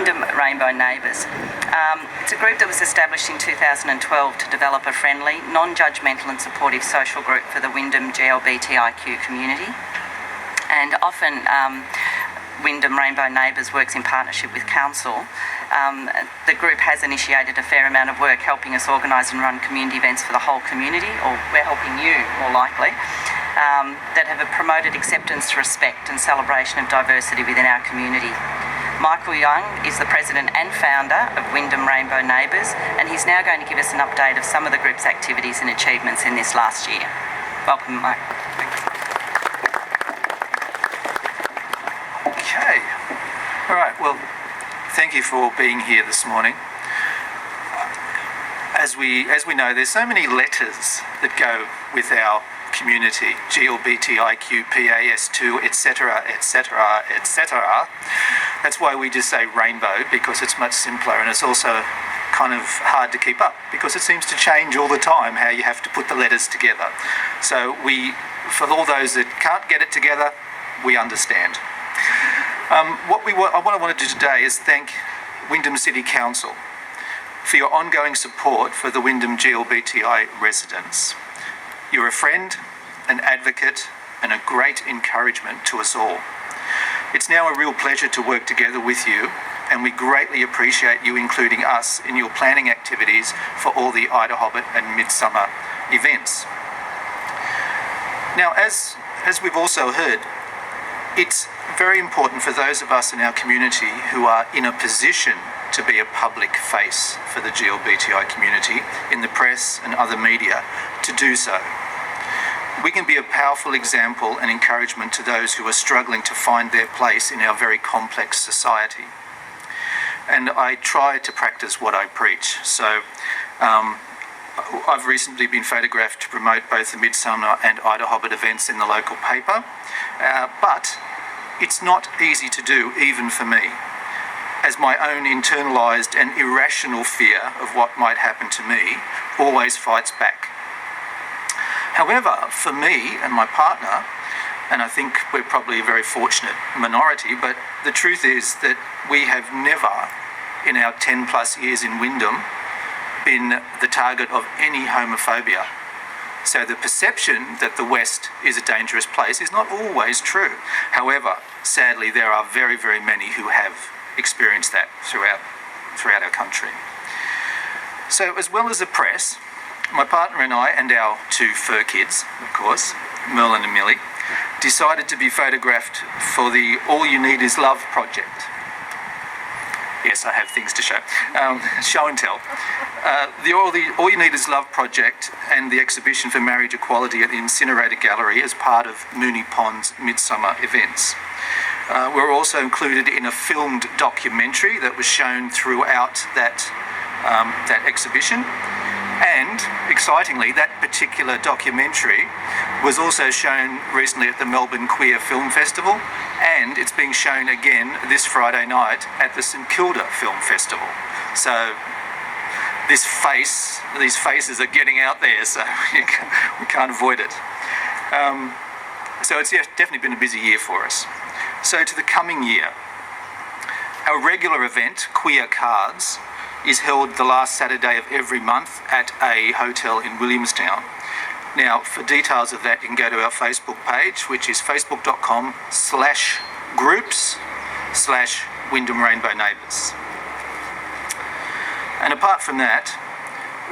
Wyndham Rainbow Neighbours. It's a group that was established in 2012 to develop a friendly, non-judgmental and supportive social group for the Wyndham GLBTIQ community. And often Wyndham Rainbow Neighbours works in partnership with Council. The group has initiated a fair amount of work helping us organise and run community events for the whole community, or we're helping you more likely, that have promoted acceptance, respect and celebration of diversity within our community. Michael Young is the president and founder of Wyndham Rainbow Neighbours, and he's now going to give us an update of some of the group's activities and achievements in this last year. Welcome, Mike. Okay. All right. Well, thank you for being here this morning. As we know, there's so many letters that go with our community, GLBTIQ, PAS2, etc., etc., etc. That's why we just say rainbow, because it's much simpler, and it's also kind of hard to keep up because it seems to change all the time how you have to put the letters together. So for all those that can't get it together, we understand. What I want to do today is thank Wyndham City Council for your ongoing support for the Wyndham GLBTI residents. You're a friend, an advocate, and a great encouragement to us all. It's now a real pleasure to work together with you, and we greatly appreciate you including us in your planning activities for all the IDAHoBIT and Midsummer events. Now, as we've also heard, it's very important for those of us in our community who are in a position to be a public face for the GLBTI community in the press and other media to do so. We can be a powerful example and encouragement to those who are struggling to find their place in our very complex society. And I try to practice what I preach. So I've recently been photographed to promote both the Midsummer and IDAHoBIT events in the local paper, but it's not easy to do even for me, as my own internalised and irrational fear of what might happen to me always fights back. However, for me and my partner, and I think we're probably a very fortunate minority, but the truth is that we have never, in our 10 plus years in Wyndham, been the target of any homophobia. So the perception that the West is a dangerous place is not always true. However, sadly, there are very, very many who have experienced that throughout our country. So as well as the press, my partner and I, and our two fur kids, of course, Merlin and Millie, decided to be photographed for the All You Need Is Love project. Yes, I have things to show. Show and tell. The All You Need Is Love project and the exhibition for marriage equality at the Incinerator Gallery as part of Mooney Pond's Midsummer events. We're also included in a filmed documentary that was shown throughout that exhibition. And, excitingly, that particular documentary was also shown recently at the Melbourne Queer Film Festival, and it's being shown again this Friday night at the St Kilda Film Festival. So these faces are getting out there, so we can't avoid it. So it's definitely been a busy year for us. So to the coming year, our regular event, Queer Cards, is held the last Saturday of every month at a hotel in Williamstown. Now, for details of that, you can go to our Facebook page, which is facebook.com/groups/Wyndham Rainbow Neighbours. And apart from that,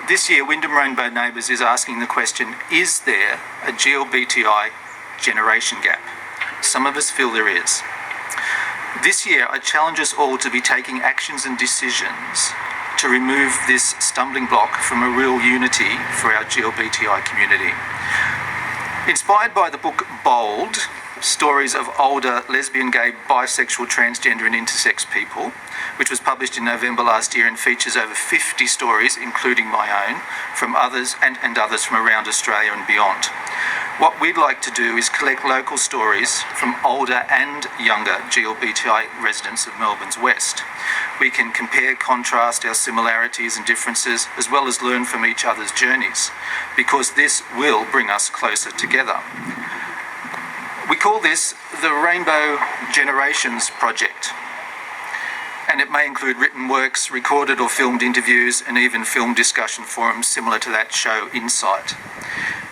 this year Wyndham Rainbow Neighbours is asking the question, is there a GLBTI generation gap? Some of us feel there is. This year, I challenge us all to be taking actions and decisions to remove this stumbling block from a real unity for our GLBTI community. Inspired by the book Bold, Stories of Older Lesbian, Gay, Bisexual, Transgender and Intersex People, which was published in November last year and features over 50 stories, including my own, from others and others from around Australia and beyond. What we'd like to do is collect local stories from older and younger GLBTI residents of Melbourne's West. We can compare, contrast our similarities and differences, as well as learn from each other's journeys, because this will bring us closer together. We call this the Rainbow Generations Project. and it may include written works, recorded or filmed interviews, and even film discussion forums similar to that show Insight.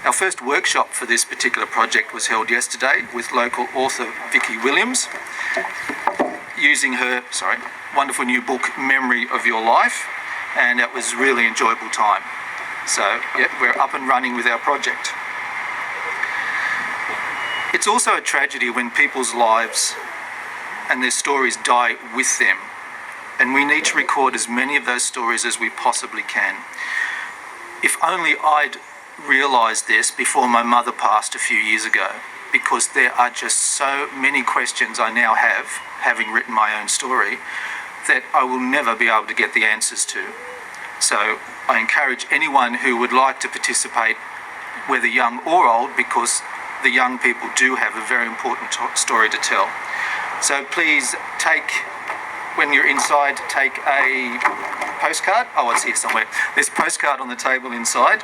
Our first workshop for this particular project was held yesterday with local author Vicky Williams, using her wonderful new book, Memory of Your Life, and it was a really enjoyable time. So, yeah, we're up and running with our project. It's also a tragedy when people's lives and their stories die with them, and we need to record as many of those stories as we possibly can. If only I'd realised this before my mother passed a few years ago, because there are just so many questions I now have, having written my own story, that I will never be able to get the answers to. So I encourage anyone who would like to participate, whether young or old, because the young people do have a very important story to tell. So please when you're inside, take a postcard. Oh, it's here somewhere. There's a postcard on the table inside.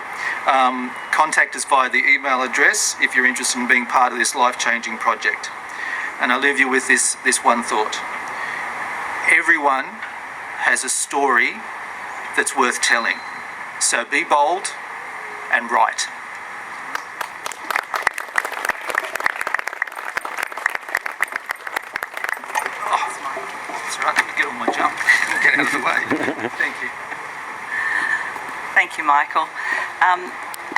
Contact us via the email address if you're interested in being part of this life-changing project. And I'll leave you with this one thought. Everyone has a story that's worth telling. So be bold and write. That's right, let me get on my jump. Get out of the way. Thank you. Thank you, Michael.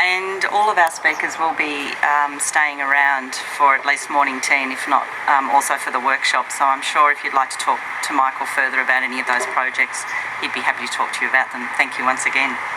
And all of our speakers will be staying around for at least morning tea, and if not, also for the workshop. So I'm sure if you'd like to talk to Michael further about any of those projects, he'd be happy to talk to you about them. Thank you once again.